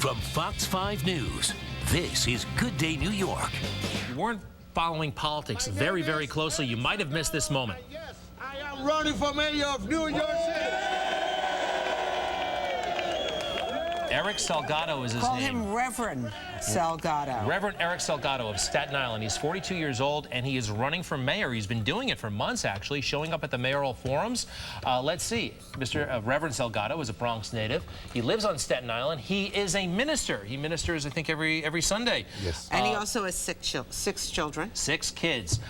From Fox 5 News, this is Good Day New York. If you weren't following politics very, very closely, you might have missed this moment. Yes, I am running for mayor of New York City. Erick Salgado is his Call name. him Reverend Salgado. Reverend Erick Salgado of Staten Island. He's 42 years old, and he is running for mayor. He's been doing it for months, actually, showing up at the mayoral forums. Let's see. Mr. Reverend Salgado is a Bronx native. He lives on Staten Island. He is a minister. He ministers, I think, every Sunday. Yes. And he also has six children. 6 kids.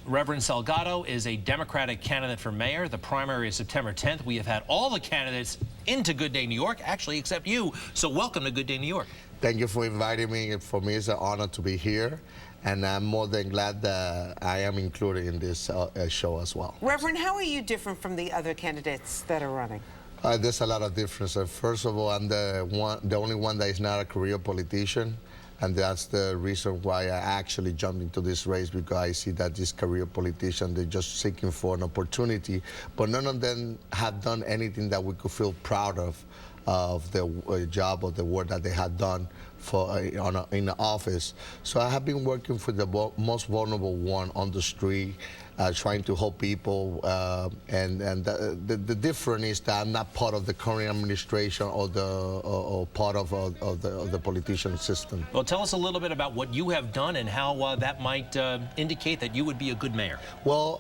Reverend Salgado is a Democratic candidate for mayor. The primary is September 10th. We have had all the candidates into Good Day New York, actually, except you. So welcome to Good Day New York. Thank you for inviting me. For me, it's an honor to be here, and I'm more than glad that I am included in this show as well. Reverend, how are you different from the other candidates that are running? There's a lot of difference. First of all, I'm the only one that is not a career politician, and that's the reason why I actually jumped into this race, because I see that these career politicians, they're just seeking for an opportunity, but none of them have done anything that we could feel proud of the job or the work that they had done in the office. So I have been working for the most vulnerable one on the street, trying to help people, and the difference is that I'm not part of the current administration or part of the politician system. Well, tell us a little bit about what you have done and how that might indicate that you would be a good mayor. Well,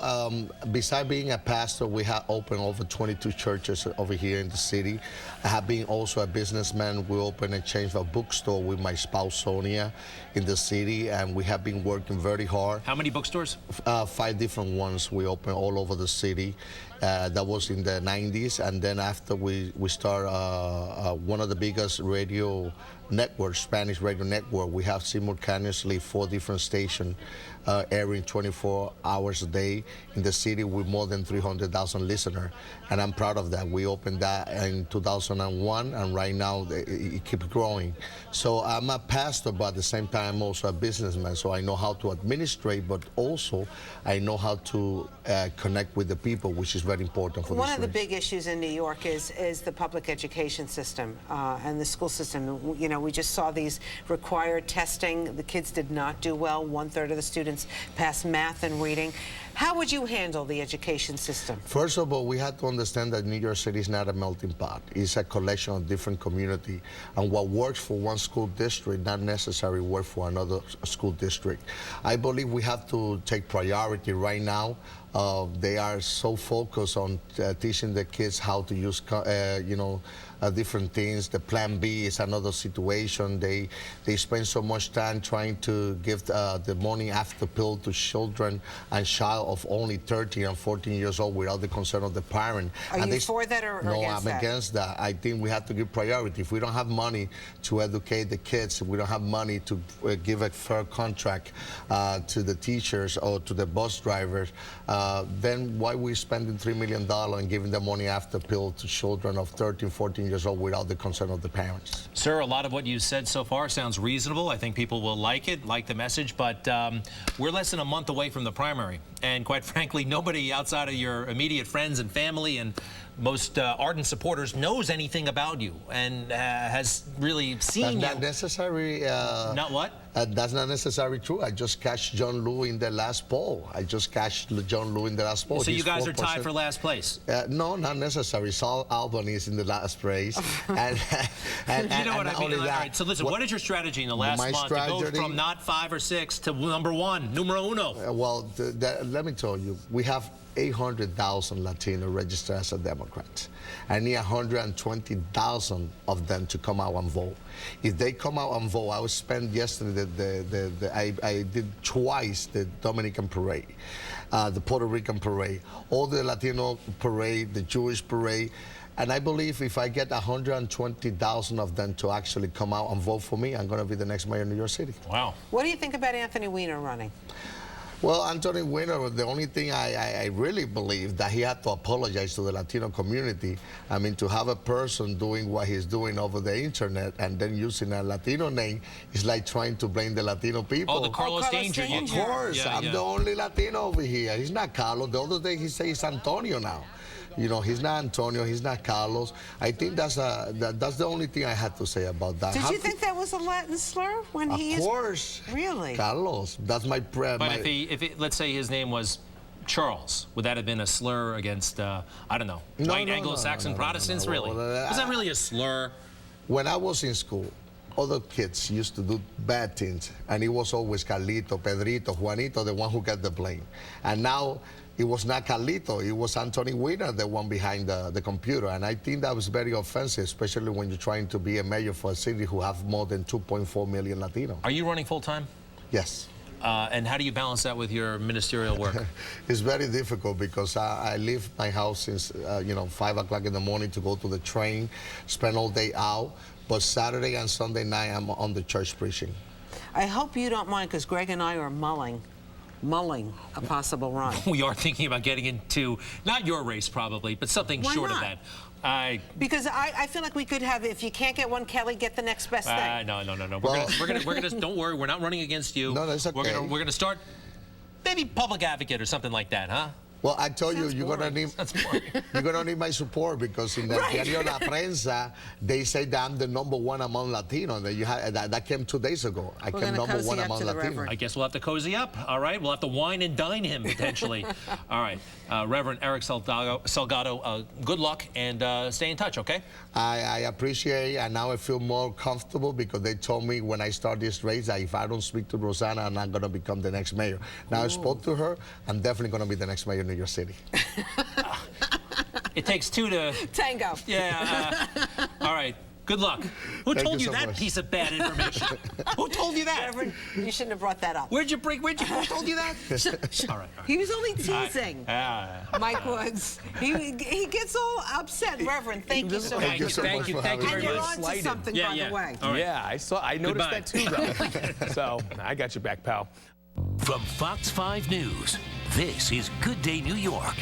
besides being a pastor, we have opened over 22 churches over here in the city. I have been also a businessman. We opened and changed a bookstore with my spouse, Sonia, in the city, and we have been working very hard. How many bookstores? 5 different ones we opened all over the city. That was in the 90s, and then after we start one of the biggest radio networks, Spanish radio network. We have simultaneously 4 different stations airing 24 hours a day in the city with more than 300,000 listeners, and I'm proud of that. We opened that in 2001, and right now it keeps growing. So I'm a pastor, but at the same time I'm also a businessman, so I know how to administrate, but also I know how to connect with the people, which is very important for One this of the race. big issues in New York is the public education system and the school system. You know, we just saw these required testing. The kids did not do well. 1/3 of the students passed math and reading. How would you handle the education system? First of all, we have to understand that New York City is not a melting pot. It's a collection of different communities. And what works for one school district not necessarily work for another school district. I believe we have to take priority right now. They are so focused on teaching the kids how to use, different things. The Plan B is another situation. They spend so much time trying to give the morning after pill to children and child of only 13 and 14 years old without the consent of the parent. Are you for that or no, against that? I'm against that. I think we have to give priority. If we don't have money to educate the kids, if we don't have money to give a fair contract to the teachers or to the bus drivers, then why are we spending $3 million and giving the money after pill to children of 13, 14 years old without the consent of the parents? Sir, a lot of what you said so far sounds reasonable. I think people will like it, like the message, but we're less than a month away from the primary. And quite frankly, nobody outside of your immediate friends and family and most ardent supporters knows anything about you and has really seen you. That's not necessary. Not what? That's not necessarily true. I just cashed John Lou in the last poll. So you guys are tied for last place? No, not necessary. Saul Albany is in the last place. and you know what I mean? All right, so listen, what is your strategy in the last month to go from not 5 or 6 to number 1, numero uno? Well, let me tell you, we have 800,000 Latino registered as a Democrat. I need 120,000 of them to come out and vote. If they come out and vote, I was spent yesterday, I did twice the Dominican parade, the Puerto Rican parade, all the Latino parade, the Jewish parade. And I believe if I get 120,000 of them to actually come out and vote for me, I'm going to be the next mayor of New York City. Wow. What do you think about Anthony Weiner running? Well, Anthony Weiner, the only thing I really believe that he had to apologize to the Latino community. I mean, to have a person doing what he's doing over the internet and then using a Latino name is like trying to blame the Latino people. Oh, the Carlos Danger. Of course, I'm the only Latino over here. He's not Carlos. The other day he says Antonio now. You know, he's not Antonio, he's not Carlos. I think that's the only thing I had to say about that. Did you think that was a Latin slur when he Of course. Really? Carlos. That's my prayer. But let's say his name was Charles, would that have been a slur against, I don't know, white Anglo-Saxon Protestants, really? Was that really a slur? When I was in school, other kids used to do bad things, and it was always Carlito, Pedrito, Juanito, the one who got the blame. And now it was not Carlito, it was Anthony Weiner, the one behind the computer. And I think that was very offensive, especially when you're trying to be a mayor for a city who have more than 2.4 million Latinos. Are you running full-time? Yes. And how do you balance that with your ministerial work? It's very difficult because I leave my house since, 5 o'clock in the morning to go to the train, spend all day out. But Saturday and Sunday night, I'm on the church preaching. I hope you don't mind, because Greg and I are mulling a possible run. We are thinking about getting into, not your race probably, but something short of that. Because I feel like we could have, if you can't get one, Kelly, get the next best thing. No. We're gonna don't worry, we're not running against you. No, that's okay. We're gonna start maybe public advocate or something like that, huh? Well, I tell you, you're gonna need my support, because in the Diario La Prensa, they say that I'm the #1 among Latinos. That came 2 days ago. I came #1 among Latinos. I guess we'll have to cozy up. All right, we'll have to wine and dine him potentially. All right, Reverend Erick Salgado, good luck and stay in touch. Okay. I appreciate it, and now I feel more comfortable because they told me when I start this race that if I don't speak to Rosanna, I'm not gonna become the next mayor. Now I spoke to her. I'm definitely gonna be the next mayor in New York City. It takes two to tango. Yeah. All right. Good luck. Who told you that piece of bad information? Who told you that? Reverend, you shouldn't have brought that up. Who told you that? All right. He was only teasing. Mike Woods. He gets all upset. Reverend, thank you so much. Thank you very And you're much. on to something, by the way. All right. Yeah, I noticed that too, though. So I got your back, pal. From Fox 5 News, this is Good Day New York.